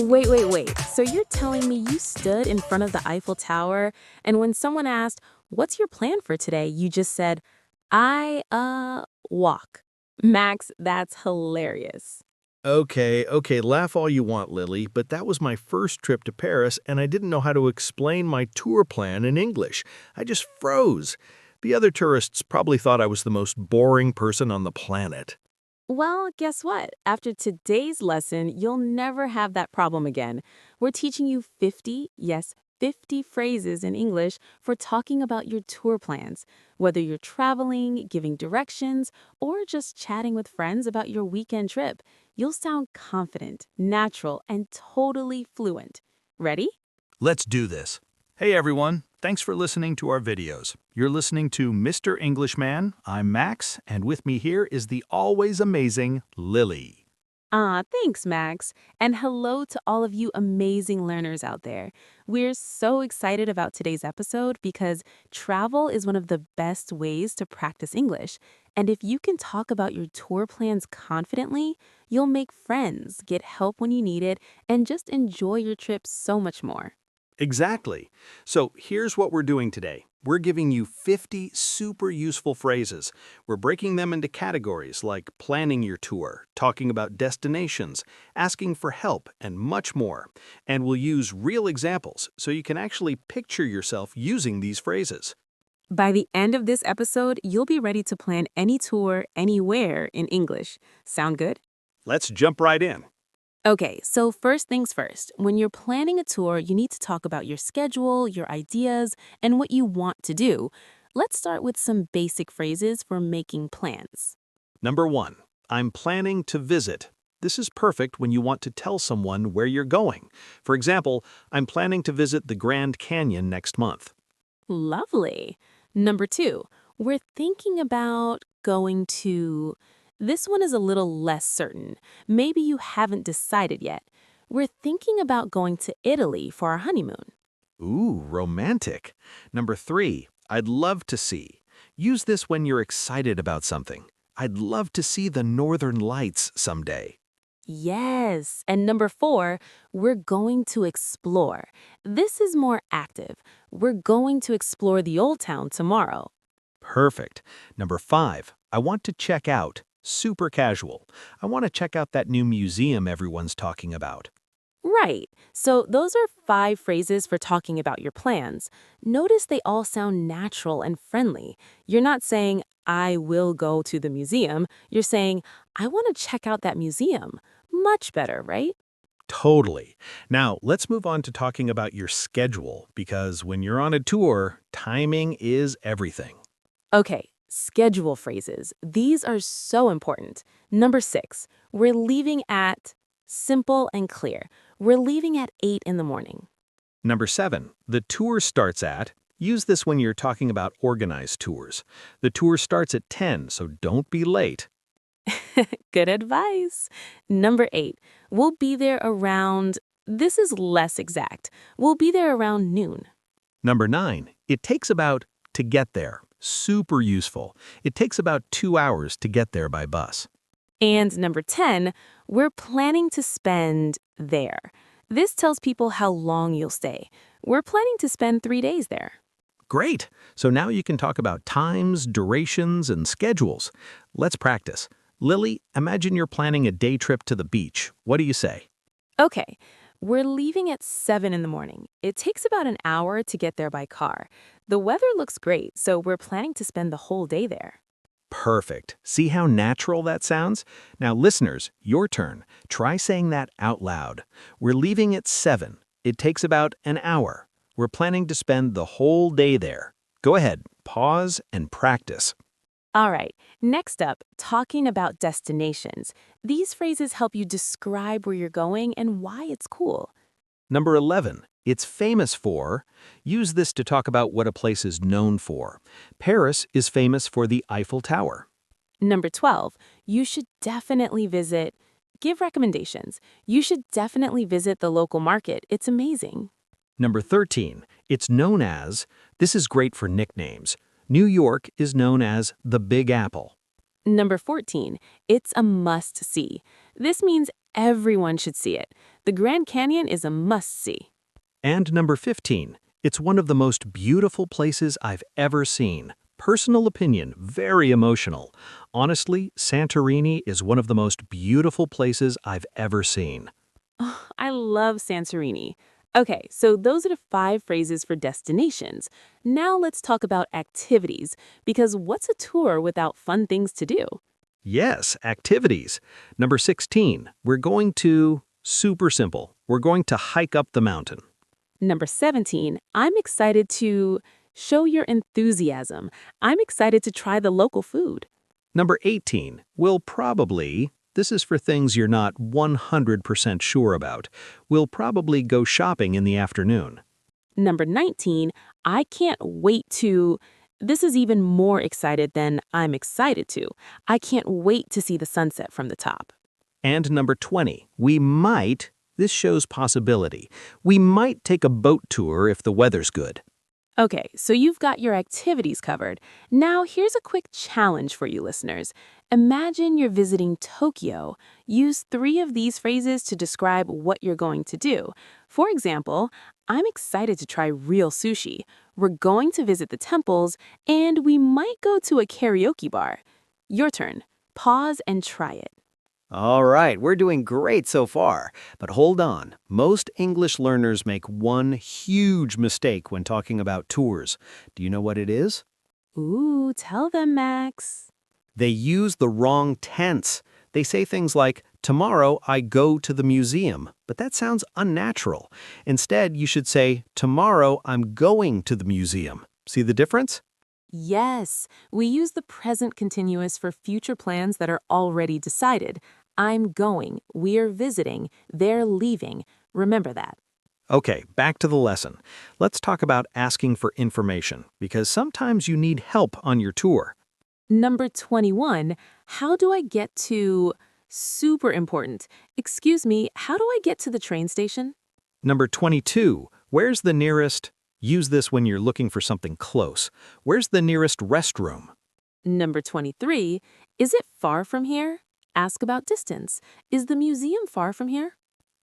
Wait. So you're telling me you stood in front of the Eiffel Tower, and when someone asked, "What's your plan for today?" you just said, walk. Max, that's hilarious. Okay, laugh all you want, Lily, but that was my first trip to Paris, and I didn't know how to explain my tour plan in English. I just froze. The other tourists probably thought I was the most boring person on the planet. Well, guess what? After today's lesson, you'll never have that problem again. We're teaching you 50, yes, 50 phrases in English for talking about your tour plans. Whether you're traveling, giving directions, or just chatting with friends about your weekend trip, you'll sound confident, natural, and totally fluent. Ready? Let's do this. Hey everyone, thanks for listening to our videos. You're listening to Mr. Englishman. I'm Max, and with me here is the always amazing Lily. Thanks, Max. And hello to all of you amazing learners out there. We're so excited about today's episode because travel is one of the best ways to practice English. And if you can talk about your tour plans confidently, you'll make friends, get help when you need it, and just enjoy your trip so much more. Exactly. So here's what we're doing today. We're giving you 50 super useful phrases. We're breaking them into categories like planning your tour, talking about destinations, asking for help, and much more. And we'll use real examples so you can actually picture yourself using these phrases. By the end of this episode, you'll be ready to plan any tour anywhere in English. Sound good? Let's jump right in. Okay, so first things first, when you're planning a tour, you need to talk about your schedule, your ideas, and what you want to do. Let's start with some basic phrases for making plans. Number 1, I'm planning to visit. This is perfect when you want to tell someone where you're going. For example, I'm planning to visit the Grand Canyon next month. Lovely. Number 2, we're thinking about going to. This one is a little less certain. Maybe you haven't decided yet. We're thinking about going to Italy for our honeymoon. Ooh, romantic. Number 3, I'd love to see. Use this when you're excited about something. I'd love to see the Northern Lights someday. Yes. And number 4, we're going to explore. This is more active. We're going to explore the Old Town tomorrow. Perfect. Number 5, I want to check out. Super casual. I want to check out that new museum everyone's talking about. Right. So those are 5 phrases for talking about your plans. Notice they all sound natural and friendly. You're not saying, I will go to the museum. You're saying, I want to check out that museum. Much better, right? Totally. Now, let's move on to talking about your schedule, because when you're on a tour, timing is everything. Okay, schedule phrases. These are so important. Number 6, we're leaving at simple and clear. We're leaving at 8 in the morning. Number 7, the tour starts at. Use this when you're talking about organized tours. The tour starts at 10, so don't be late. Good advice. Number 8, we'll be there around. This is less exact. We'll be there around noon. Number 9, it takes about to get there. Super useful. It takes about 2 hours to get there by bus. And number 10, we're planning to spend there. This tells people how long you'll stay. We're planning to spend 3 days there. Great! So now you can talk about times, durations, and schedules. Let's practice. Lily, imagine you're planning a day trip to the beach. What do you say? Okay, we're leaving at 7 in the morning. It takes about an hour to get there by car. The weather looks great, so we're planning to spend the whole day there. Perfect. See how natural that sounds? Now, listeners, your turn. Try saying that out loud. We're leaving at 7. It takes about an hour. We're planning to spend the whole day there. Go ahead, pause and practice. All right, next up, talking about destinations. These phrases help you describe where you're going and why it's cool. Number 11, it's famous for. Use this to talk about what a place is known for. Paris is famous for the Eiffel Tower. Number 12, you should definitely visit. Give recommendations. You should definitely visit the local market. It's amazing. Number 13, it's known as. This is great for nicknames. New York is known as the Big Apple. Number 14, it's a must-see. This means everyone should see it. The Grand Canyon is a must-see. And number 15, it's one of the most beautiful places I've ever seen. Personal opinion, very emotional. Honestly, Santorini is one of the most beautiful places I've ever seen. Oh, I love Santorini. Okay, so those are the 5 phrases for destinations. Now let's talk about activities, because what's a tour without fun things to do? Yes, activities. Number 16, we're going to, super simple, we're going to hike up the mountain. Number 17, I'm excited to show your enthusiasm. I'm excited to try the local food. Number 18, we'll probably, this is for things you're not 100% sure about, we'll probably go shopping in the afternoon. Number 19, I can't wait to. This is even more excited than I'm excited to. I can't wait to see the sunset from the top. And number 20, we might, this shows possibility, we might take a boat tour if the weather's good. Okay, so you've got your activities covered. Now, here's a quick challenge for you listeners. Imagine you're visiting Tokyo. Use 3 of these phrases to describe what you're going to do. For example, I'm excited to try real sushi. We're going to visit the temples, and we might go to a karaoke bar. Your turn. Pause and try it. All right, we're doing great so far. But hold on, most English learners make one huge mistake when talking about tours. Do you know what it is? Ooh, tell them, Max. They use the wrong tense. They say things like, tomorrow I go to the museum, but that sounds unnatural. Instead, you should say, tomorrow I'm going to the museum. See the difference? Yes, we use the present continuous for future plans that are already decided. I'm going, we're visiting, they're leaving. Remember that. Okay, back to the lesson. Let's talk about asking for information, because sometimes you need help on your tour. Number 21, how do I get to? Super important. Excuse me, how do I get to the train station? Number 22, where's the nearest? Use this when you're looking for something close. Where's the nearest restroom? Number 23, is it far from here? Ask about distance. Is the museum far from here?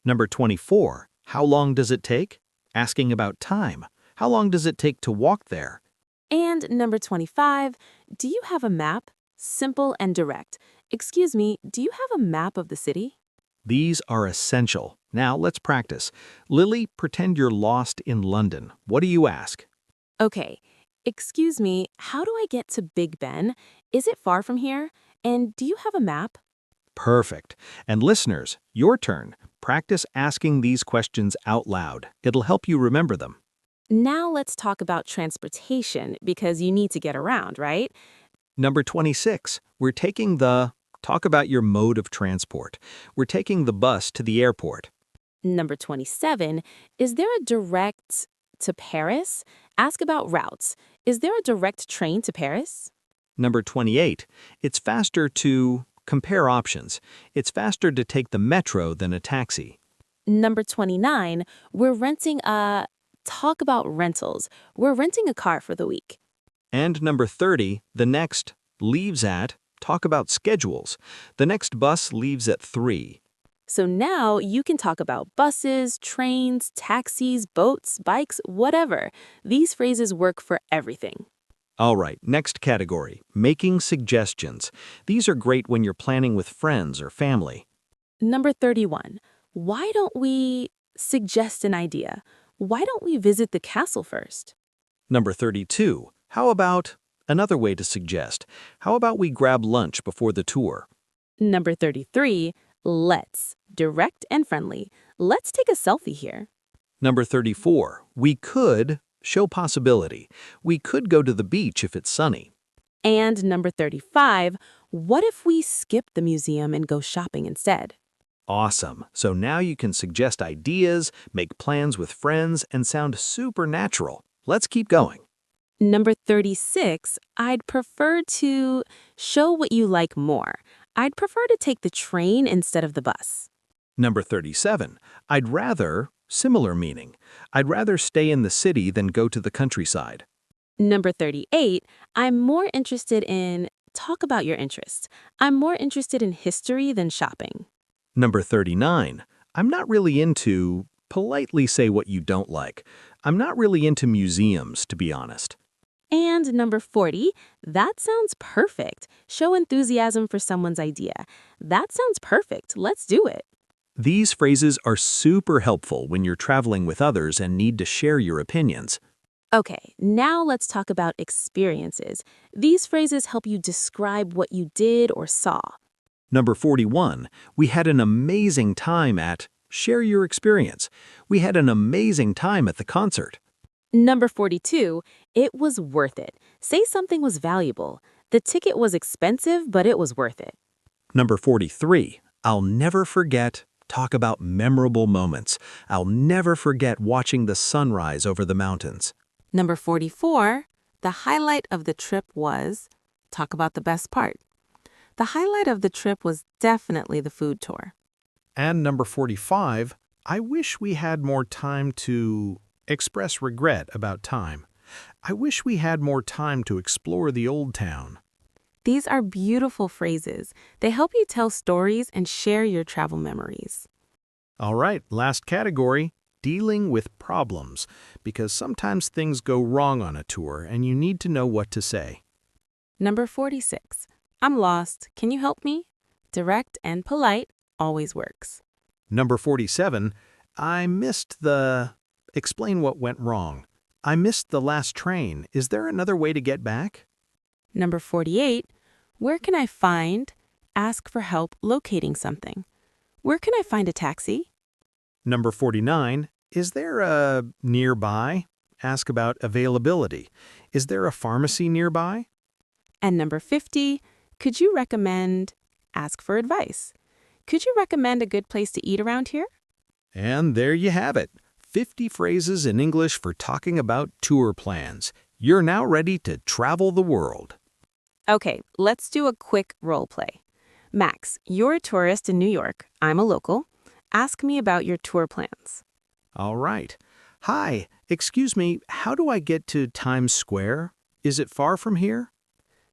Number 24, how long does it take? Asking about time. How long does it take to walk there? And number 25, do you have a map? Simple and direct. Excuse me, do you have a map of the city? These are essential. Now let's practice. Lily, pretend you're lost in London. What do you ask? Okay, excuse me, how do I get to Big Ben? Is it far from here? And do you have a map? Perfect. And listeners, your turn. Practice asking these questions out loud. It'll help you remember them. Now let's talk about transportation because you need to get around, right? Number 26, we're taking the, talk about your mode of transport. We're taking the bus to the airport. Number 27, is there a direct to Paris? Ask about routes. Is there a direct train to Paris? Number 28, it's faster to, compare options. It's faster to take the metro than a taxi. Number 29, we're renting a, talk about rentals. We're renting a car for the week. And number 30, the next, leaves at, talk about schedules. The next bus leaves at 3. So now you can talk about buses, trains, taxis, boats, bikes, whatever. These phrases work for everything. All right, next category, making suggestions. These are great when you're planning with friends or family. Number 31, why don't we suggest an idea? Why don't we visit the castle first? Number 32, how about, another way to suggest, how about we grab lunch before the tour? Number 33, let's, direct and friendly. Let's take a selfie here. Number 34, we could, show possibility. We could go to the beach if it's sunny. And number 35, what if we skip the museum and go shopping instead? Awesome. So now you can suggest ideas, make plans with friends, and sound super natural. Let's keep going. Number 36, I'd prefer to show what you like more. I'd prefer to take the train instead of the bus. Number 37, I'd rather, similar meaning. I'd rather stay in the city than go to the countryside. Number 38, I'm more interested in, talk about your interests. I'm more interested in history than shopping. Number 39, I'm not really into, politely say what you don't like. I'm not really into museums, to be honest. And number 40, that sounds perfect. Show enthusiasm for someone's idea. That sounds perfect. Let's do it. These phrases are super helpful when you're traveling with others and need to share your opinions. Okay, now let's talk about experiences. These phrases help you describe what you did or saw. Number 41, we had an amazing time at, share your experience. We had an amazing time at the concert. Number 42, it was worth it. Say something was valuable. The ticket was expensive, but it was worth it. Number 43, I'll never forget, talk about memorable moments. I'll never forget watching the sunrise over the mountains. Number 44, the highlight of the trip was, talk about the best part. The highlight of the trip was definitely the food tour. And number 45, I wish we had more time to express regret about time. I wish we had more time to explore the old town. These are beautiful phrases. They help you tell stories and share your travel memories. All right, last category, dealing with problems, because sometimes things go wrong on a tour and you need to know what to say. Number 46, I'm lost. Can you help me? Direct and polite always works. Number 47, I missed the... Explain what went wrong. I missed the last train. Is there another way to get back? Number 48, where can I find? Ask for help locating something. Where can I find a taxi? Number 49, is there a nearby? Ask about availability. Is there a pharmacy nearby? And number 50, could you recommend? Ask for advice. Could you recommend a good place to eat around here? And there you have it. 50 phrases in English for talking about tour plans. You're now ready to travel the world. Okay, let's do a quick role play. Max, you're a tourist in New York. I'm a local. Ask me about your tour plans. All right. Hi, excuse me, how do I get to Times Square? Is it far from here?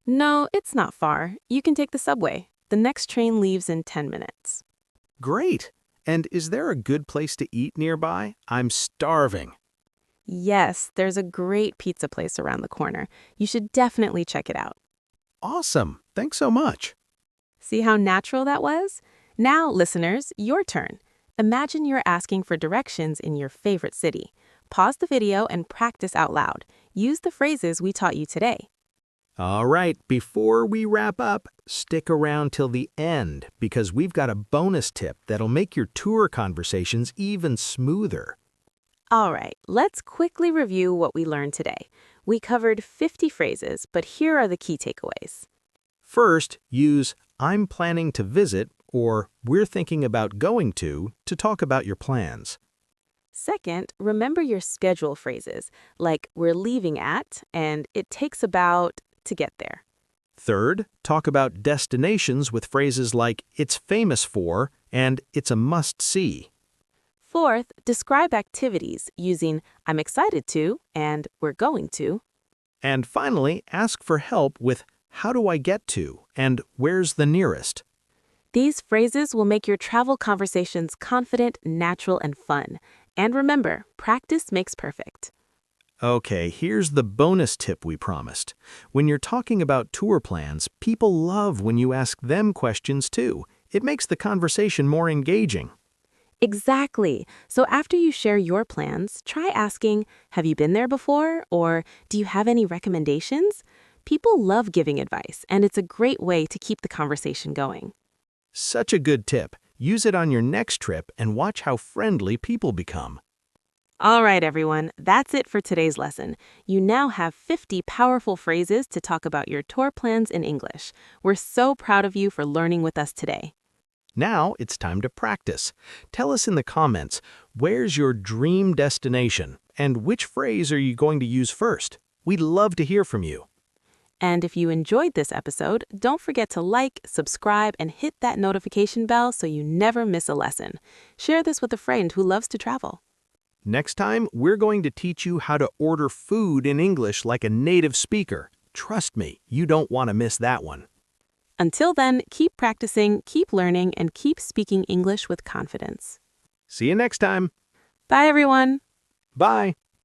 No, it's not far. You can take the subway. The next train leaves in 10 minutes. Great. And is there a good place to eat nearby? I'm starving. Yes, there's a great pizza place around the corner. You should definitely check it out. Awesome. Thanks so much. See how natural that was? Now, listeners, your turn. Imagine you're asking for directions in your favorite city. Pause the video and practice out loud. Use the phrases we taught you today. All right, before we wrap up, stick around till the end because we've got a bonus tip that'll make your tour conversations even smoother. All right, let's quickly review what we learned today. We covered 50 phrases, but here are the key takeaways. First, use I'm planning to visit or we're thinking about going to talk about your plans. Second, remember your schedule phrases, like we're leaving at and it takes about to get there. Third, talk about destinations with phrases like it's famous for and it's a must-see. Fourth, describe activities using I'm excited to and we're going to. And finally, ask for help with how do I get to and where's the nearest. These phrases will make your travel conversations confident, natural, and fun. And remember, practice makes perfect. Okay, here's the bonus tip we promised. When you're talking about tour plans, people love when you ask them questions too. It makes the conversation more engaging. Exactly. So after you share your plans, try asking, have you been there before? Or do you have any recommendations? People love giving advice, and it's a great way to keep the conversation going. Such a good tip. Use it on your next trip and watch how friendly people become. All right, everyone, that's it for today's lesson. You now have 50 powerful phrases to talk about your tour plans in English. We're so proud of you for learning with us today. Now it's time to practice. Tell us in the comments, where's your dream destination and which phrase are you going to use first? We'd love to hear from you. And if you enjoyed this episode, don't forget to like, subscribe, and hit that notification bell so you never miss a lesson. Share this with a friend who loves to travel. Next time, we're going to teach you how to order food in English like a native speaker. Trust me, you don't want to miss that one. Until then, keep practicing, keep learning, and keep speaking English with confidence. See you next time. Bye, everyone. Bye.